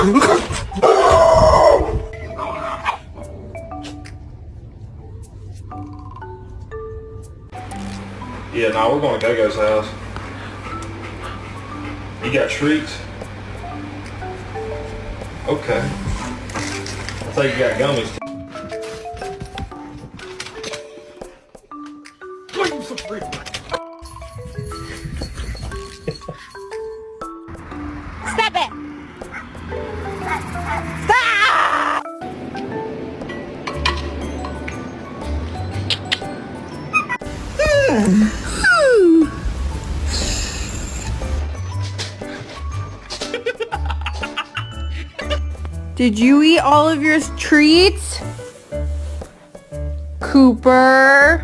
Yeah, nah, we're going to Go-Go's house. You got treats? Okay. I thought you got gummies. Stop it! Stop! Did you eat all of your treats? Cooper?